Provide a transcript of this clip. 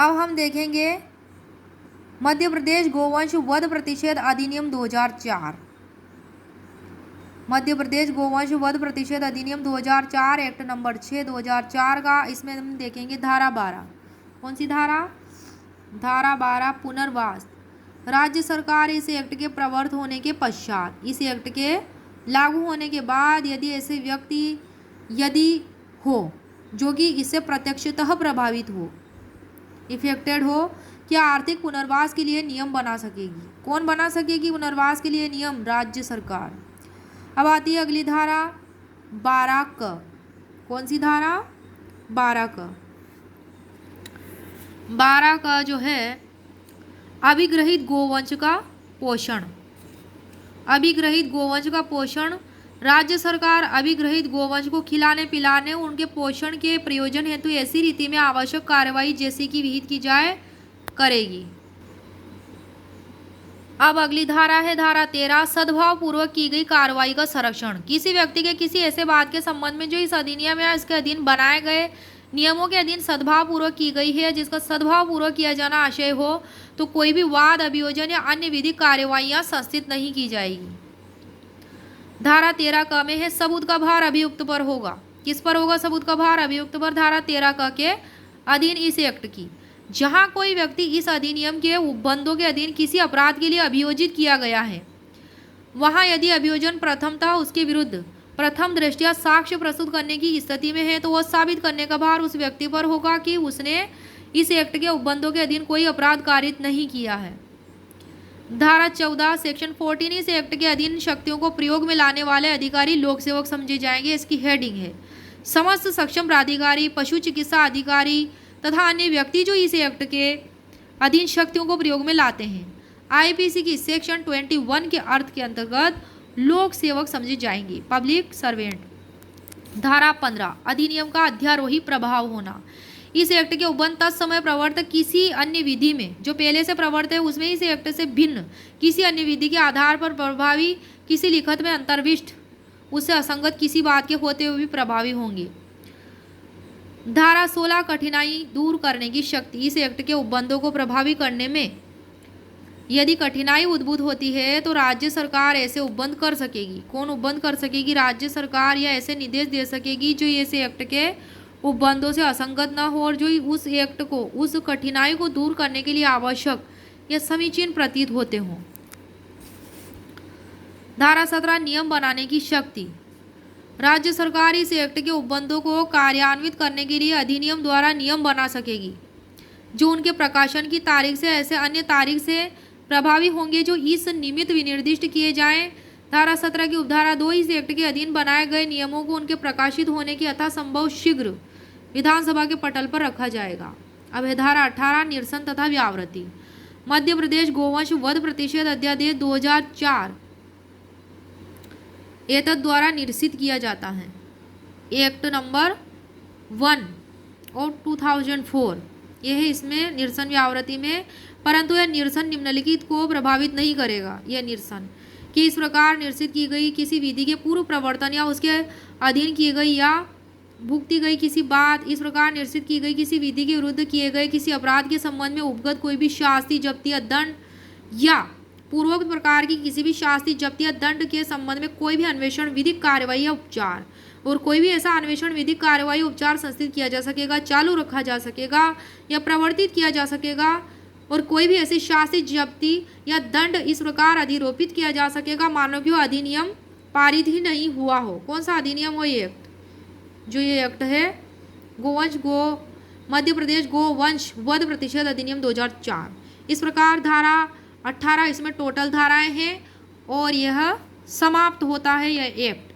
अब हम देखेंगे मध्य प्रदेश गोवंश वध प्रतिषेध अधिनियम 2004। मध्य प्रदेश गोवंश वध प्रतिषेध अधिनियम 2004 एक्ट नंबर 6 2004 का, इसमें हम देखेंगे धारा 12। कौन सी धारा? धारा 12 पुनर्वास। राज्य सरकार इस एक्ट के प्रवर्त होने के पश्चात, इस एक्ट के लागू होने के बाद यदि ऐसे व्यक्ति यदि हो जो कि इससे प्रत्यक्षतः प्रभावित हो, इफेक्टेड हो, क्या आर्थिक पुनर्वास के लिए नियम बना सकेगी। कौन बना सकेगी पुनर्वास के लिए नियम? राज्य सरकार। अब आती है अगली धारा 12 क। कौन सी धारा? 12 क। 12 का जो है अभिग्रहित गोवंश का पोषण। अभिग्रहित गोवंश का पोषण, राज्य सरकार अभिग्रहित गोवंश को खिलाने पिलाने उनके पोषण के प्रयोजन हेतु ऐसी रीति में आवश्यक कार्रवाई जैसी कि विहित की जाए करेगी। अब अगली धारा है धारा 13 सद्भाव पूर्वक की गई कार्रवाई का संरक्षण। किसी व्यक्ति के किसी ऐसे बात के संबंध में जो इस अधिनियम या इसके अधीन बनाए गए नियमों के अधीन सद्भाव पूर्वक की गई है, जिसका सद्भाव पूर्वक किया जाना आशय हो, तो कोई भी वाद अभियोजन या अन्य विधिक कार्यवाहियां संस्थित नहीं की जाएगी। धारा 13 क में है सबूत का भार अभियुक्त पर होगा। किस पर होगा सबूत का भार? अभियुक्त पर। धारा 13 क के अधीन इस एक्ट की, जहां कोई व्यक्ति इस अधिनियम के उपबंधों के अधीन किसी अपराध के लिए अभियोजित किया गया है, वहां यदि अभियोजन प्रथमतः उसके विरुद्ध प्रथम दृष्टया साक्ष्य प्रस्तुत करने की स्थिति में है, तो वह साबित करने का भार उस व्यक्ति पर होगा कि उसने इस एक्ट के उपबंधों के अधीन कोई अपराध कारित नहीं किया है। धारा 14 सेक्शन 14 इस एक्ट के अधीन शक्तियों को प्रयोग में लाने वाले अधिकारी लोक सेवक समझे जाएंगे। इसकी हेडिंग है समस्त सक्षम प्राधिकारी, पशु चिकित्सा अधिकारी तथा अन्य व्यक्ति जो इस एक्ट के अधीन शक्तियों को प्रयोग में लाते हैं, आईपीसी की सेक्शन 21 के अर्थ के अंतर्गत लोक सेवक समझे जाएंगे, पब्लिक सर्वेंट। धारा 15 अधिनियम का अध्यारोही प्रभाव होना। इस एक्ट के उपबंध तत्समय प्रवर्तक किसी अन्य विधि में जो पहले से प्रवर्त है उसमें इस एक्ट से भिन्न किसी अन्य विधि के आधार पर प्रभावी, किसी लिखत में अंतर्विष्ट उससे असंगत किसी बात के होते हुए भी प्रभावी होंगे। धारा 16 कठिनाई दूर करने की शक्ति। इस एक्ट के उपबंधों को प्रभावी करने में यदि कठिनाई उद्भूत होती है तो राज्य सरकार ऐसे उपबंध कर सकेगी। कौन उपबंध कर सकेगी? राज्य सरकार, या ऐसे निर्देश दे सकेगी जो इस एक्ट के उपबंधों से असंगत न हो और जो उस एक्ट को, उस कठिनाई को दूर करने के लिए आवश्यक या समीचीन प्रतीत होते हों। धारा 17 नियम बनाने की शक्ति। राज्य सरकार इस एक्ट के उपबंधों को कार्यान्वित करने के लिए अधिनियम द्वारा नियम बना सकेगी जो उनके प्रकाशन की तारीख से ऐसे अन्य तारीख से प्रभावी होंगे जो इस निमित्त विनिर्दिष्ट किए जाएं। धारा 17 की उपधारा 2 इस एक्ट के अधीन बनाए गए नियमों को उनके प्रकाशित होने की यथासंभव शीघ्र विधानसभा के पटल पर रखा जाएगा। अब है धारा 18 निरसन तथा व्यावृत्ति। मध्य प्रदेश गोवंश वध प्रतिषेध अध्यादेश 2004 एतद द्वारा निरसित किया जाता है। एक्ट नंबर 1 और 2004 यह है इसमें निरसन व्यावृत्ति में, परंतु यह निरसन निम्नलिखित को प्रभावित नहीं करेगा। यह निरसन कि इस प्रकार निरसित की गई किसी विधि के पूर्व प्रवर्तन या उसके अधीन की गई या भुगती गई किसी बात, इस प्रकार निरसित की गई किसी विधि के विरुद्ध किए गए किसी अपराध के संबंध में उपगत कोई भी शास्ति, जब्ती या दंड या पूर्वोक्त प्रकार की किसी भी शास्ति, जब्ती या दंड के संबंध में कोई भी अन्वेषण, विधिक कार्रवाई या उपचार और कोई भी ऐसा अन्वेषण, विधिक कार्रवाई, उपचार संस्थित किया जा सकेगा, चालू रखा जा सकेगा या प्रवर्तित किया जा सकेगा और कोई भी ऐसी शास्ति, जब्ती या दंड इस प्रकार अधिरोपित किया जा सकेगा मानो कि वो अधिनियम पारित ही नहीं हुआ हो। कौन सा अधिनियम हो? ये एक्ट, जो ये एक्ट है मध्य प्रदेश गोवंश वध प्रतिषेध अधिनियम 2004। इस प्रकार धारा 18 इसमें टोटल धाराएं हैं और यह समाप्त होता है यह एक्ट।